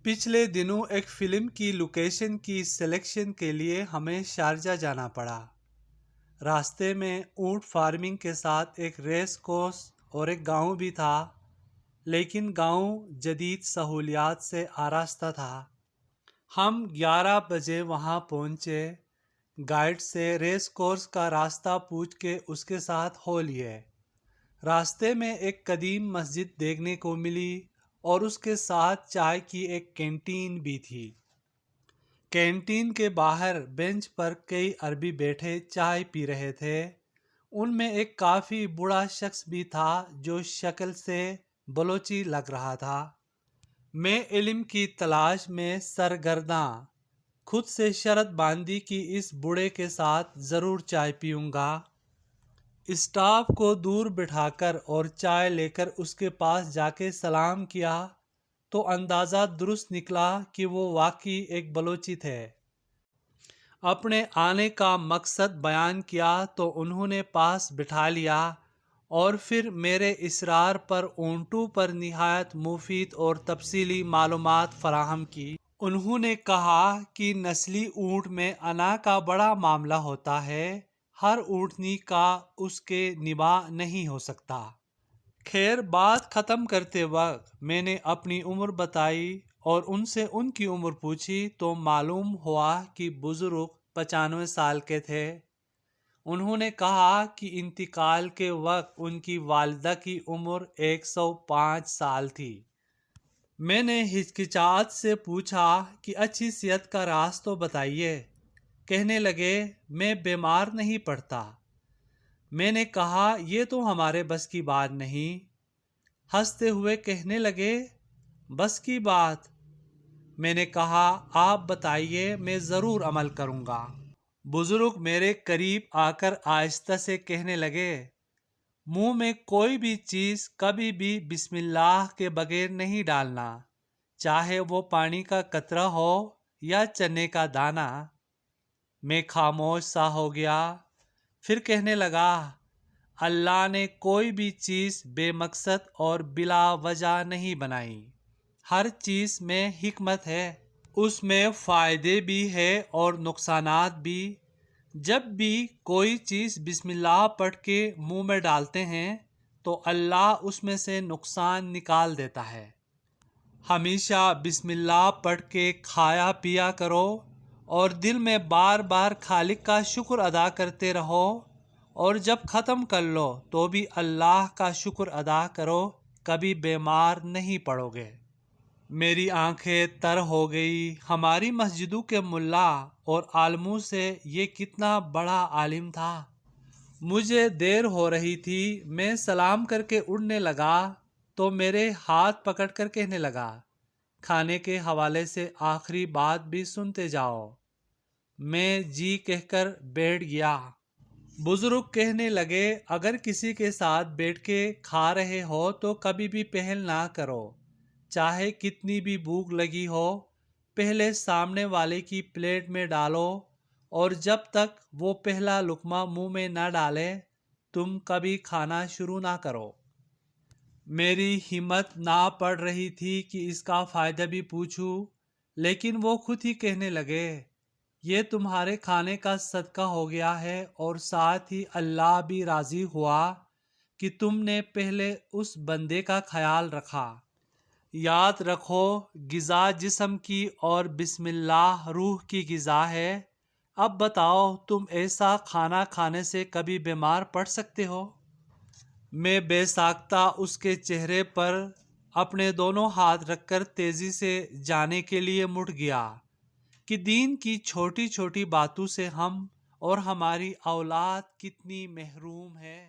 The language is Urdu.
پچھلے دنوں ایک فلم کی لوکیشن کی سلیکشن کے لیے ہمیں شارجہ جانا پڑا۔ راستے میں اونٹ فارمنگ کے ساتھ ایک ریس کورس اور ایک گاؤں بھی تھا، لیکن گاؤں جدید سہولیات سے آراستہ تھا۔ ہم 11 بجے وہاں پہنچے، گائیڈ سے ریس کورس کا راستہ پوچھ کے اس کے ساتھ ہو لیے۔ راستے میں ایک قدیم مسجد دیکھنے کو ملی اور اس کے ساتھ چائے کی ایک کینٹین بھی تھی۔ کینٹین کے باہر بینچ پر کئی عربی بیٹھے چائے پی رہے تھے۔ ان میں ایک کافی بوڑھا شخص بھی تھا جو شکل سے بلوچی لگ رہا تھا۔ میں علم کی تلاش میں سرگرداں، خود سے شرط باندھی کہ اس بوڑھے کے ساتھ ضرور چائے پیوں گا۔ اسٹاف کو دور بٹھا کر اور چائے لے کر اس کے پاس جا کے سلام کیا تو اندازہ درست نکلا کہ وہ واقعی ایک بلوچی تھے۔ اپنے آنے کا مقصد بیان کیا تو انہوں نے پاس بٹھا لیا اور پھر میرے اصرار پر اونٹوں پر نہایت مفید اور تفصیلی معلومات فراہم کی۔ انہوں نے کہا کہ نسلی اونٹ میں انا کا بڑا معاملہ ہوتا ہے، ہر اونٹنی کا اس کے نباہ نہیں ہو سکتا۔ خیر، بات ختم کرتے وقت میں نے اپنی عمر بتائی اور ان سے ان کی عمر پوچھی تو معلوم ہوا کہ بزرگ 95 سال کے تھے۔ انہوں نے کہا کہ انتقال کے وقت ان کی والدہ کی عمر 105 سال تھی۔ میں نے ہچکچاہٹ سے پوچھا کہ اچھی صحت کا راز تو بتائیے۔ کہنے لگے، میں بیمار نہیں پڑتا۔ میں نے کہا، یہ تو ہمارے بس کی بات نہیں۔ ہنستے ہوئے کہنے لگے، بس کی بات؟ میں نے کہا، آپ بتائیے، میں ضرور عمل کروں گا۔ بزرگ میرے قریب آ کر آہستہ سے کہنے لگے، منہ میں کوئی بھی چیز کبھی بھی بسم اللہ کے بغیر نہیں ڈالنا، چاہے وہ پانی کا قطرہ ہو یا چنے کا دانہ۔ میں خاموش سا ہو گیا، پھر کہنے لگا، اللہ نے کوئی بھی چیز بے مقصد اور بلا وجہ نہیں بنائی، ہر چیز میں حکمت ہے، اس میں فائدے بھی ہے اور نقصانات بھی۔ جب بھی کوئی چیز بسم اللہ پڑھ کے منہ میں ڈالتے ہیں تو اللہ اس میں سے نقصان نکال دیتا ہے۔ ہمیشہ بسم اللہ پڑھ کے کھایا پیا کرو اور دل میں بار بار خالق کا شکر ادا کرتے رہو، اور جب ختم کر لو تو بھی اللہ کا شکر ادا کرو، کبھی بیمار نہیں پڑو گے۔ میری آنکھیں تر ہو گئی۔ ہماری مسجدوں کے ملا اور عالموں سے یہ کتنا بڑا عالم تھا۔ مجھے دیر ہو رہی تھی، میں سلام کر کے اڑنے لگا تو میرے ہاتھ پکڑ کر کہنے لگا، کھانے کے حوالے سے آخری بات بھی سنتے جاؤ۔ میں جی کہہ کر بیٹھ گیا۔ بزرگ کہنے لگے، اگر کسی کے ساتھ بیٹھ کے کھا رہے ہو تو کبھی بھی پہل نہ کرو، چاہے کتنی بھی بھوک لگی ہو، پہلے سامنے والے کی پلیٹ میں ڈالو اور جب تک وہ پہلا لقمہ منہ میں نہ ڈالے تم کبھی کھانا شروع نہ کرو۔ میری ہمت نہ پڑ رہی تھی کہ اس کا فائدہ بھی پوچھوں، لیکن وہ خود ہی کہنے لگے، یہ تمہارے کھانے کا صدقہ ہو گیا ہے اور ساتھ ہی اللہ بھی راضی ہوا کہ تم نے پہلے اس بندے کا خیال رکھا۔ یاد رکھو، غذا جسم کی اور بسم اللہ روح کی غذا ہے۔ اب بتاؤ، تم ایسا کھانا کھانے سے کبھی بیمار پڑ سکتے ہو؟ میں بے ساختہ اس کے چہرے پر اپنے دونوں ہاتھ رکھ کر تیزی سے جانے کے لیے مڑ گیا کہ دین کی چھوٹی چھوٹی باتوں سے ہم اور ہماری اولاد کتنی محروم ہے۔